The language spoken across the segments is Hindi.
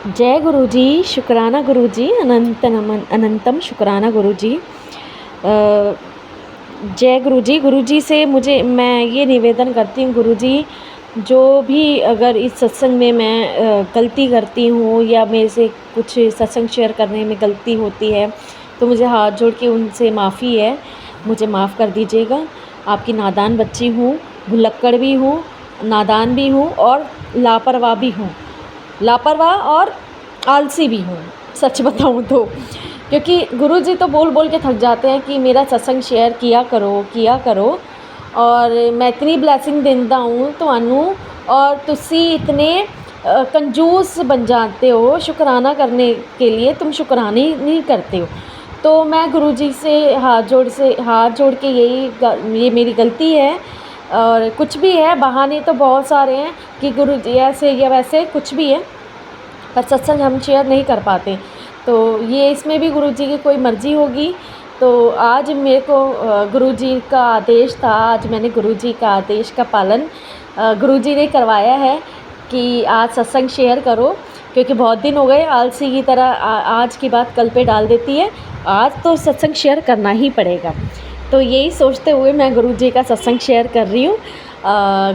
जय गुरु जी, शुक्राना गुरु जी, अनंत नमन अनंतम शुक्राना गुरु जी। जय गुरु जी से मैं ये निवेदन करती हूँ गुरु जी, जो भी अगर इस सत्संग में मैं गलती करती हूँ या मेरे से कुछ सत्संग शेयर करने में गलती होती है तो मुझे हाथ जोड़ के उनसे माफ़ी है, मुझे माफ़ कर दीजिएगा। आपकी नादान बच्ची हूँ, भुलक्कड़ भी हूँ, नादान भी हूँ और लापरवाह और आलसी भी हूँ, सच बताऊँ तो। क्योंकि गुरुजी तो बोल बोल के थक जाते हैं कि मेरा सत्संग शेयर किया करो और मैं इतनी ब्लैसिंग दिंदा हूँ तुहानू और तुसी इतने कंजूस बन जाते हो, शुक्राना करने के लिए तुम शुक्राना ही नहीं करते हो। तो मैं गुरुजी से हाथ जोड़ के ये मेरी गलती है। और कुछ भी है, बहाने तो बहुत सारे हैं कि गुरुजी ऐसे या वैसे कुछ भी है, पर सत्संग हम शेयर नहीं कर पाते। तो ये इसमें भी गुरुजी की कोई मर्ज़ी होगी। तो आज मेरे को गुरुजी का आदेश था, आज मैंने गुरुजी का आदेश का पालन गुरुजी ने करवाया है कि आज सत्संग शेयर करो। क्योंकि बहुत दिन हो गए, आलसी की तरह आज की बात कल पे डाल देती है, आज तो सत्संग शेयर करना ही पड़ेगा। तो यही सोचते हुए मैं गुरुजी का सत्संग शेयर कर रही हूँ।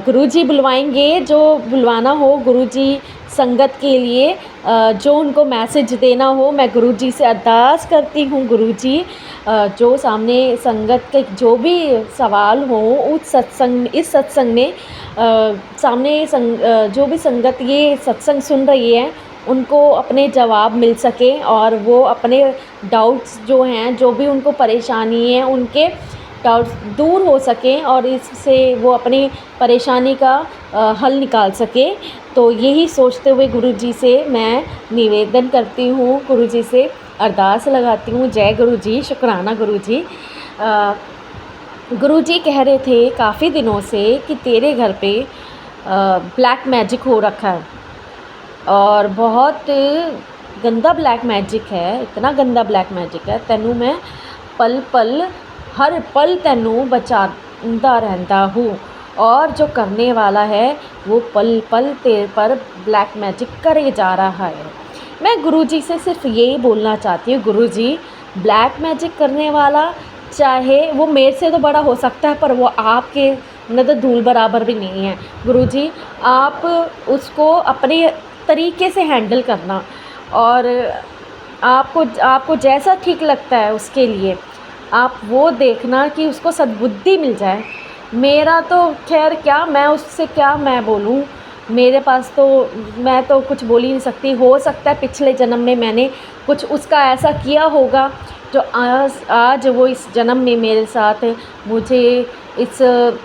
गुरुजी बुलवाएंगे, जो बुलवाना हो गुरुजी संगत के लिए, जो उनको मैसेज देना हो, मैं गुरुजी से अरदास करती हूँ गुरुजी, जो सामने संगत के जो भी सवाल हो इस सत्संग में जो भी संगत ये सत्संग सुन रही है उनको अपने जवाब मिल सके और वो अपने डाउट्स जो हैं, जो भी उनको परेशानी है, उनके डाउट्स दूर हो सकें और इससे वो अपनी परेशानी का हल निकाल सके। तो यही सोचते हुए गुरुजी से मैं निवेदन करती हूँ, गुरुजी से अरदास लगाती हूँ। जय गुरु जी, शुक्राना गुरु जी। गुरुजी कह रहे थे काफ़ी दिनों से कि तेरे घर पे ब्लैक मैजिक हो रखा है और बहुत गंदा ब्लैक मैजिक है, इतना गंदा ब्लैक मैजिक है, तैनू मैं हर पल तैनू बचांदा रहंदा हूँ और जो करने वाला है वो पल पल तेरे पर ब्लैक मैजिक करे जा रहा है। मैं गुरुजी से सिर्फ यही बोलना चाहती हूँ, गुरुजी ब्लैक मैजिक करने वाला चाहे वो मेरे से तो बड़ा हो सकता है, पर वो आपके न तो धूल बराबर भी नहीं है। गुरुजी आप उसको अपने तरीके से हैंडल करना और आपको जैसा ठीक लगता है उसके लिए आप वो देखना कि उसको सद्बुद्धि मिल जाए। मेरा तो खैर क्या, मैं उससे क्या मैं बोलूँ, मेरे पास तो मैं तो कुछ बोल ही नहीं सकती। हो सकता है पिछले जन्म में मैंने कुछ उसका ऐसा किया होगा जो आज वो इस जन्म में मेरे साथ मुझे इस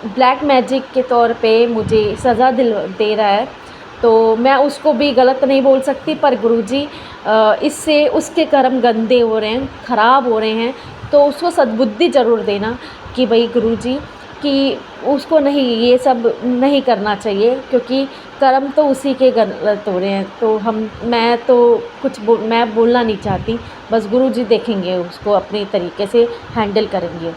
ब्लैक मैजिक के तौर पे मुझे सज़ा दे रहा है। तो मैं उसको भी गलत नहीं बोल सकती, पर गुरुजी इससे उसके कर्म गंदे हो रहे हैं, ख़राब हो रहे हैं, तो उसको सद्बुद्धि ज़रूर देना कि भाई गुरुजी कि उसको नहीं, ये सब नहीं करना चाहिए, क्योंकि कर्म तो उसी के गलत हो रहे हैं। तो मैं तो मैं बोलना नहीं चाहती, बस गुरुजी देखेंगे, उसको अपने तरीके से हैंडल करेंगे।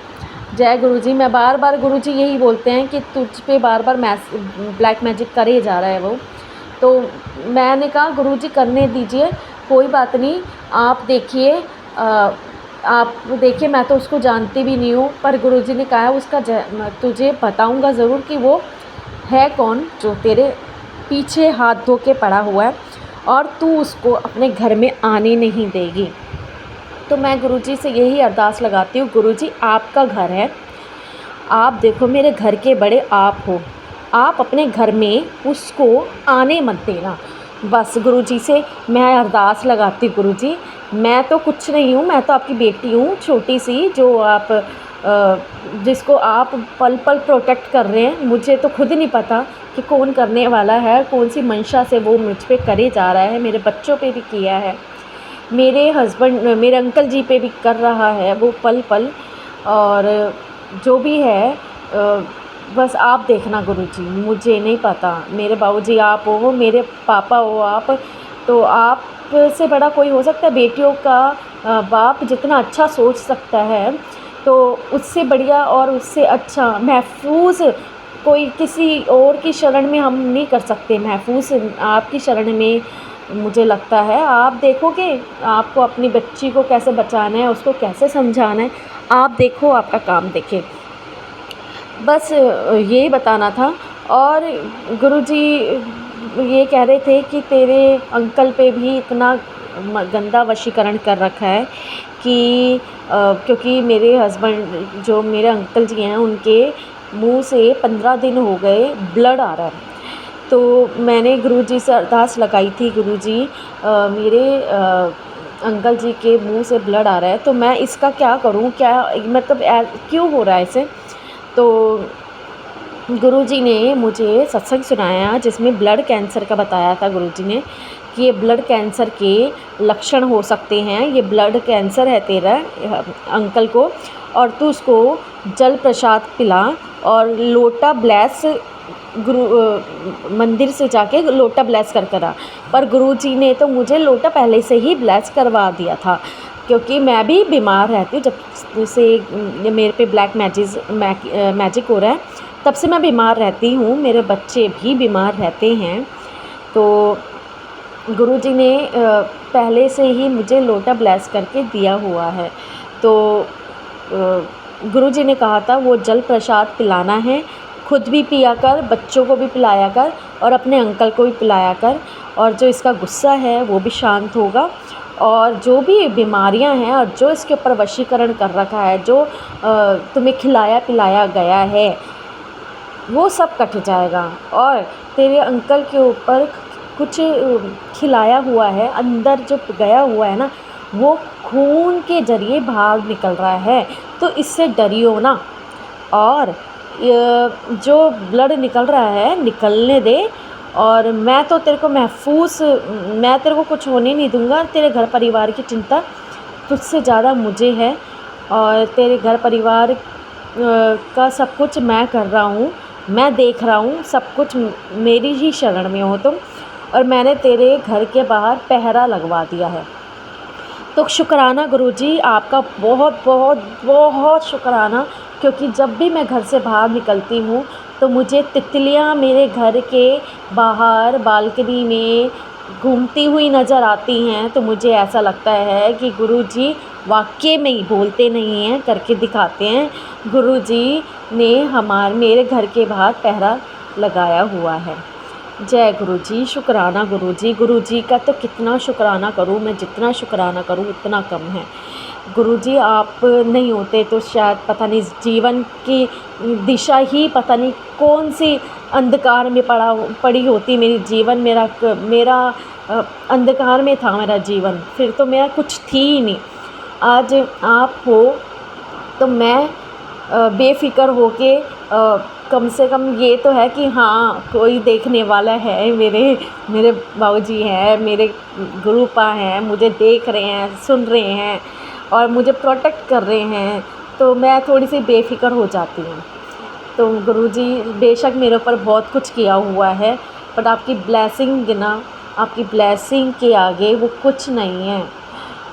जय गुरुजी। मैं बार बार गुरुजी यही बोलते हैं कि तुझ पे बार बार ब्लैक मैजिक करे जा रहा है वो। तो मैंने कहा गुरुजी करने दीजिए, कोई बात नहीं, आप देखिए, मैं तो उसको जानती भी नहीं हूँ, पर गुरुजी ने कहा उसका तुझे बताऊँगा ज़रूर कि वो है कौन जो तेरे पीछे हाथ धो के पड़ा हुआ है और तू उसको अपने घर में आने नहीं देगी। तो मैं गुरुजी से यही अरदास लगाती हूँ, गुरुजी आपका घर है, आप देखो मेरे घर के बड़े आप हो, आप अपने घर में उसको आने मत देना। बस गुरुजी से मैं अरदास लगाती हूँ, गुरुजी मैं तो कुछ नहीं हूँ, मैं तो आपकी बेटी हूँ छोटी सी, जो आप जिसको आप पल पल प्रोटेक्ट कर रहे हैं। मुझे तो खुद नहीं पता कि कौन करने वाला है, कौन सी मंशा से वो मुझ पे करे जा रहा है। मेरे बच्चों पे भी किया है, मेरे मेरे अंकल जी पे भी कर रहा है वो पल पल, और जो भी है बस आप देखना गुरुजी, मुझे नहीं पता। मेरे बाबूजी आप हो, मेरे पापा हो आप, तो आप से बड़ा कोई हो सकता है। बेटियों का बाप जितना अच्छा सोच सकता है, तो उससे बढ़िया और उससे अच्छा महफूज कोई किसी और की शरण में हम नहीं कर सकते। महफूज आपकी शरण में मुझे लगता है आप देखोगे, आपको अपनी बच्ची को कैसे बचाना है, उसको कैसे समझाना है, आप देखो, आपका काम देखे। बस यही बताना था। और गुरुजी ये कह रहे थे कि तेरे अंकल पे भी इतना गंदा वशीकरण कर रखा है कि क्योंकि मेरे हस्बैंड जो मेरे अंकल जी हैं उनके मुंह से 15 दिन हो गए ब्लड आ रहा है। तो मैंने गुरुजी से अरदास लगाई थी, गुरुजी मेरे अंकल जी के मुंह से ब्लड आ रहा है, तो मैं इसका क्या करूं, क्या मतलब क्यों हो रहा है इसे। तो गुरुजी ने मुझे सत्संग सुनाया जिसमें ब्लड कैंसर का बताया था गुरुजी ने कि ये ब्लड कैंसर के लक्षण हो सकते हैं, ये ब्लड कैंसर है तेरा अंकल को, और तू उसको जल प्रसाद पिला और लोटा ब्लेस मंदिर से जाके लोटा ब्लेस कर करा। पर गुरुजी ने तो मुझे लोटा पहले से ही ब्लेस करवा दिया था, क्योंकि मैं भी बीमार रहती हूँ। जब से मेरे पे ब्लैक मैजिक हो रहा है तब से मैं बीमार रहती हूँ, मेरे बच्चे भी बीमार रहते हैं। तो गुरुजी ने पहले से ही मुझे लोटा ब्लेस करके दिया हुआ है। तो गुरुजी ने कहा था वो जल प्रसाद पिलाना है, खुद भी पिया कर, बच्चों को भी पिलाया कर और अपने अंकल को भी पिलाया कर, और जो इसका गुस्सा है वो भी शांत होगा, और जो भी बीमारियां हैं और जो इसके ऊपर वशीकरण कर रखा है, जो तुम्हें खिलाया पिलाया गया है, वो सब कट जाएगा। और तेरे अंकल के ऊपर कुछ खिलाया हुआ है, अंदर जो गया हुआ है ना, वो खून के ज़रिए बाहर निकल रहा है, तो इससे डरियो ना। और जो ब्लड निकल रहा है निकलने दे, और मैं तो तेरे को मैं तेरे को कुछ होने नहीं दूंगा। तेरे घर परिवार की चिंता तुझसे ज़्यादा मुझे है, और तेरे घर परिवार का सब कुछ मैं कर रहा हूँ, मैं देख रहा हूँ, सब कुछ मेरी ही शरण में हो तुम, और मैंने तेरे घर के बाहर पहरा लगवा दिया है। तो शुक्राना गुरुजी, आपका बहुत बहुत बहुत शुक्राना, क्योंकि जब भी मैं घर से बाहर निकलती हूँ तो मुझे तितलियाँ मेरे घर के बाहर बालकनी में घूमती हुई नज़र आती हैं। तो मुझे ऐसा लगता है कि गुरुजी वाकई में ही बोलते नहीं हैं, करके दिखाते हैं। गुरुजी ने मेरे घर के बाहर पहरा लगाया हुआ है। जय गुरुजी, शुक्राना गुरुजी। गुरुजी का तो कितना शुक्राना करूँ मैं, जितना शुक्राना करूँ उतना कम है। गुरुजी आप नहीं होते तो शायद पता नहीं जीवन की दिशा ही पता नहीं कौन सी अंधकार में पड़ी होती मेरी जीवन। मेरा अंधकार में था मेरा जीवन, फिर तो मेरा कुछ थी ही नहीं। आज आप हो तो मैं बेफ़िक्र होके कम से कम ये तो है कि हाँ कोई देखने वाला है, मेरे बाबूजी हैं, मेरे गुरुपा हैं, मुझे देख रहे हैं, सुन रहे हैं और मुझे प्रोटेक्ट कर रहे हैं, तो मैं थोड़ी सी बेफ़िक्र हो जाती हूँ। तो गुरुजी बेशक मेरे ऊपर बहुत कुछ किया हुआ है, बट आपकी ब्लेसिंग ना, आपकी ब्लेसिंग के आगे वो कुछ नहीं है।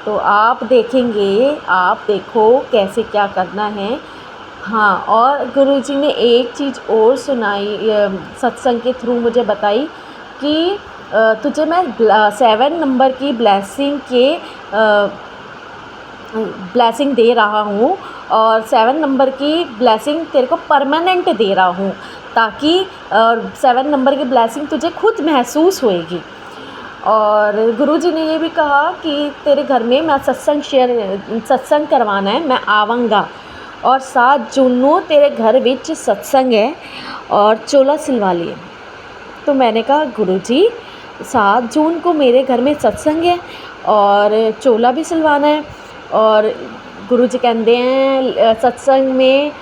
तो आप देखेंगे, आप देखो कैसे क्या करना है। हाँ, और गुरुजी ने एक चीज़ और सुनाई, सत्संग के थ्रू मुझे बताई कि तुझे मैं 7 नंबर की ब्लेसिंग दे रहा हूँ, और 7 नंबर की ब्लेसिंग तेरे को परमानेंट दे रहा हूँ, ताकि 7 नंबर की ब्लेसिंग तुझे खुद महसूस होएगी। और गुरुजी ने ये भी कहा कि तेरे घर में मैं सत्संग करवाना है, मैं आवांगा, और 7 जून को तेरे घर विच सत्संग है और चोला सिलवा लिए। तो मैंने कहा गुरुजी 7 जून को मेरे घर में सत्संग है और चोला भी सिलवाना है। और गुरुजी कहते हैं सत्संग में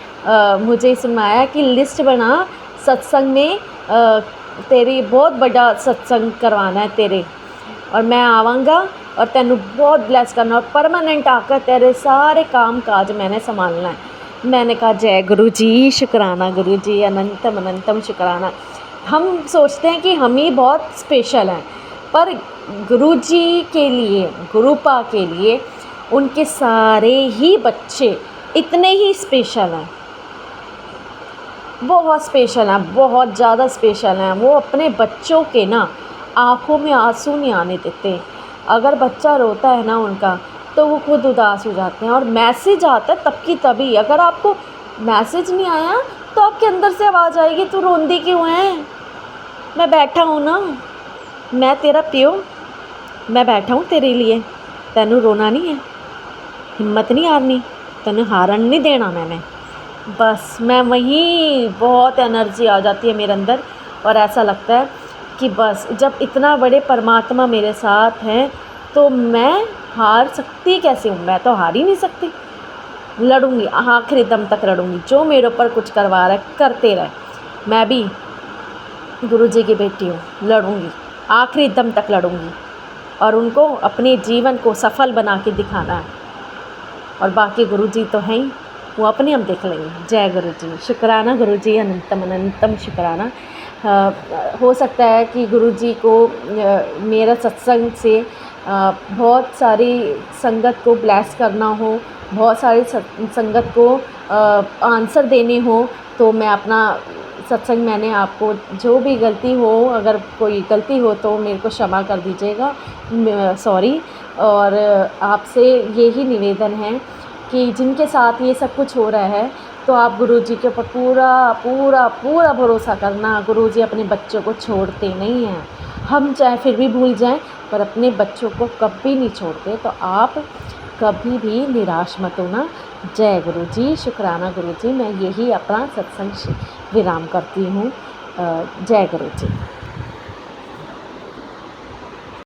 मुझे सुनाया कि लिस्ट बना, सत्संग में तेरी बहुत बड़ा सत्संग करवाना है तेरे, और मैं आवांगा और तेनू बहुत ब्लेस करना, और परमानेंट आकर तेरे सारे काम काज मैंने संभालना है। मैंने कहा जय गुरुजी, शुक्राना गुरुजी, अनंतम अनंतम शुक्राना। हम सोचते हैं कि हम ही बहुत स्पेशल हैं, पर गुरुजी के लिए, गुरुपा के लिए उनके सारे ही बच्चे इतने ही स्पेशल हैं, बहुत स्पेशल हैं, बहुत ज़्यादा स्पेशल हैं। वो अपने बच्चों के ना आँखों में आँसू नहीं आने देते। अगर बच्चा रोता है ना उनका, तो वो खुद उदास हो जाते हैं, और मैसेज आता है तब की तभी। अगर आपको मैसेज नहीं आया तो आपके अंदर से आवाज़ आएगी, तू रोंदी क्यों है? मैं बैठा हूँ ना, मैं तेरा प्यो, मैं बैठा हूँ तेरे लिए, तैनू रोना नहीं है, हिम्मत नहीं हारनी, तैनू हारन नहीं देना मैंने। बस मैं वहीं बहुत एनर्जी आ जाती है मेरे अंदर, और ऐसा लगता है कि बस जब इतना बड़े परमात्मा मेरे साथ हैं तो मैं हार सकती कैसे हूँ? मैं तो हार ही नहीं सकती। लड़ूंगी, आखिरी दम तक लड़ूंगी। जो मेरे ऊपर कुछ करवा रहा है करते रहे, मैं भी गुरुजी की बेटी हूँ, लड़ूंगी, आखिरी दम तक लड़ूंगी, और उनको अपने जीवन को सफल बना के दिखाना है। और बाकी गुरुजी तो हैं ही, वो अपने हम देख लेंगे। जय गुरुजी, शुक्राना गुरुजी, अनंतम अनंतम शुक्राना। हो सकता है कि गुरुजी को मेरा सत्संग से बहुत सारी संगत को ब्लेस करना हो, बहुत सारी संगत को आंसर देने हो, तो मैं अपना सत्संग, मैंने आपको जो भी गलती हो, अगर कोई गलती हो तो मेरे को क्षमा कर दीजिएगा, सॉरी। और आपसे यही निवेदन है कि जिनके साथ ये सब कुछ हो रहा है, तो आप गुरुजी के ऊपर पूरा पूरा पूरा भरोसा करना। गुरुजी अपने बच्चों को छोड़ते नहीं हैं। हम चाहे फिर भी भूल जाएं, पर अपने बच्चों को कभी नहीं छोड़ते। तो आप कभी भी निराश मत होना। जय गुरुजी, शुक्राना गुरुजी। मैं यही अपना सत्संग विराम करती हूँ। जय गुरुजी।